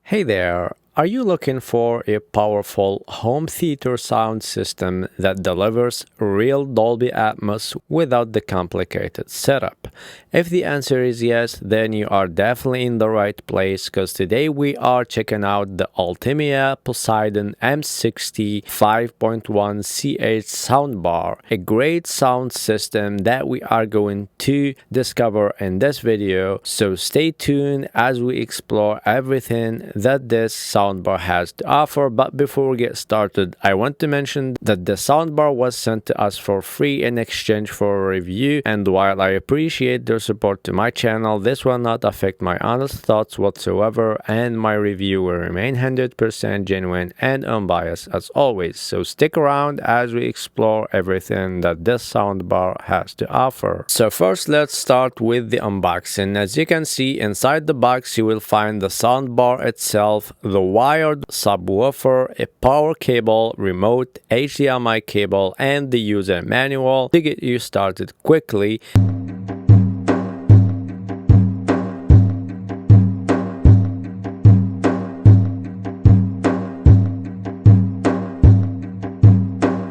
Hey there! Are you looking for a powerful home theater sound system that delivers real Dolby Atmos without the complicated setup? If the answer is yes, then you are definitely in the right place, because today we are checking out the ULTIMEA Poseidon M60 5.1 CH Soundbar, a great sound system that we are going to discover in this video, so stay tuned as we explore everything that this soundbar has to offer. But before we get started, I want to mention that the soundbar was sent to us for free in exchange for a review, and while I appreciate their support to my channel, this will not affect my honest thoughts whatsoever, and my review will remain 100% genuine and unbiased as always. So stick around as we explore everything that this soundbar has to offer. So first, let's start with the unboxing. As you can see, inside the box you will find the soundbar itself, the wired subwoofer, a power cable, remote, HDMI cable, and the user manual to get you started quickly.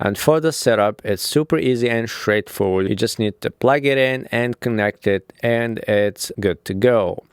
And for the setup, it's super easy and straightforward. You just need to plug it in and connect it, and it's good to go.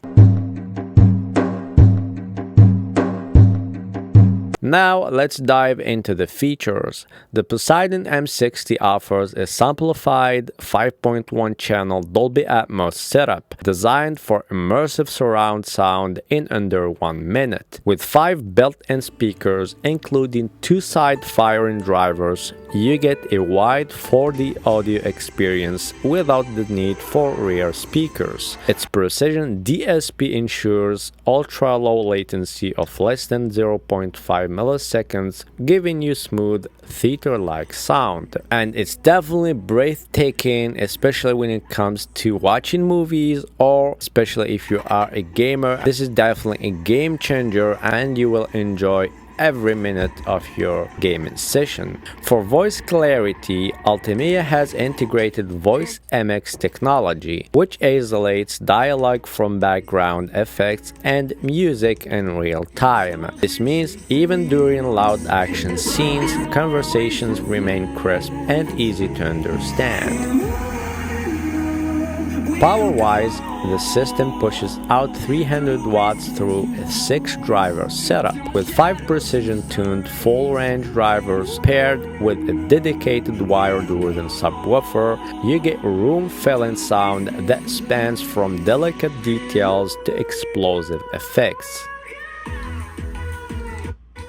Now let's dive into the features. The Poseidon M60 offers a simplified 5.1 channel Dolby Atmos setup designed for immersive surround sound in under 1 minute. With 5 built-in speakers, including 2 side-firing drivers, you get a wide 4D audio experience without the need for rear speakers. Its precision DSP ensures ultra-low latency of less than 0.5 milliseconds, giving you smooth, theater-like sound. And it's definitely breathtaking, especially when it comes to watching movies, or especially if you are a gamer. This is definitely a game changer, and you will enjoy every minute of your gaming session. For voice clarity, ULTIMEA has integrated Voice MX technology, which isolates dialogue from background effects and music in real time. This means even during loud action scenes, conversations remain crisp and easy to understand. Power-wise, the system pushes out 300 watts through a 6-driver setup. With 5 precision-tuned full-range drivers paired with a dedicated wired wooden subwoofer, you get room-filling sound that spans from delicate details to explosive effects.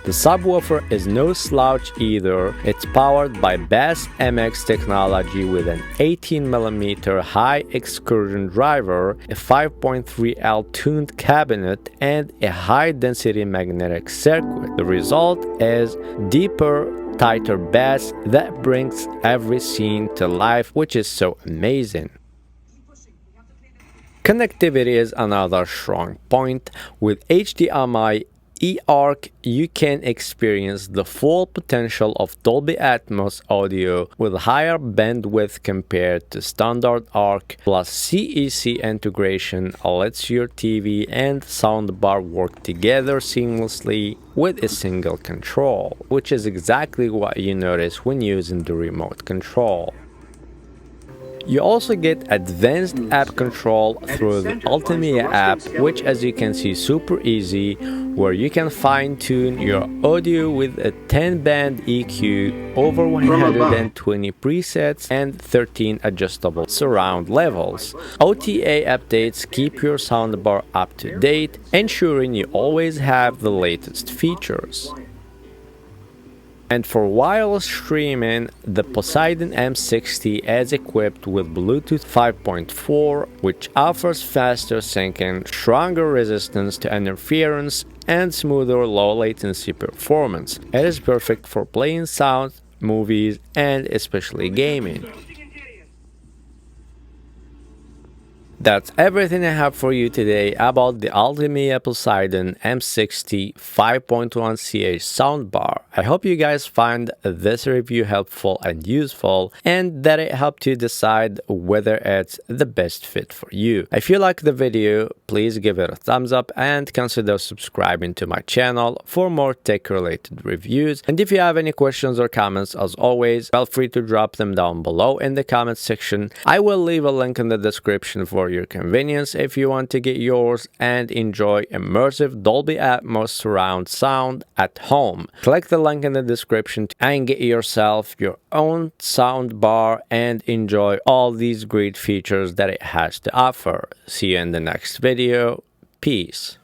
The subwoofer is no slouch either. It's powered by Bass MX technology with an 18mm high excursion driver, a 5.3L tuned cabinet, and a high-density magnetic circuit. The result is deeper, tighter bass that brings every scene to life, which is so amazing. Connectivity is another strong point. With HDMI eARC, you can experience the full potential of Dolby Atmos audio with higher bandwidth compared to standard ARC, plus CEC integration lets your TV and soundbar work together seamlessly with a single control, which is exactly what you notice when using the remote control. You also get advanced app control through the ULTIMEA app, which, as you can see, super easy, where you can fine-tune your audio with a 10-band EQ, over 120 presets, and 13 adjustable surround levels. OTA updates keep your soundbar up to date, ensuring you always have the latest features. And for wireless streaming, the Poseidon M60 is equipped with Bluetooth 5.4, which offers faster syncing, stronger resistance to interference, and smoother low-latency performance. It is perfect for playing sound, movies, and especially gaming. That's everything I have for you today about the ULTIMEA Poseidon M60 5.1 CH soundbar. I hope you guys find this review helpful and useful, and that it helped you decide whether it's the best fit for you. If you like the video, please give it a thumbs up and consider subscribing to my channel for more tech-related reviews. And if you have any questions or comments, as always, feel free to drop them down below in the comments section. I will leave a link in the description for your convenience if you want to get yours and enjoy immersive Dolby Atmos surround sound at home. Click the link in the description and get yourself your own sound bar and enjoy all these great features that it has to offer. See you in the next video. Peace.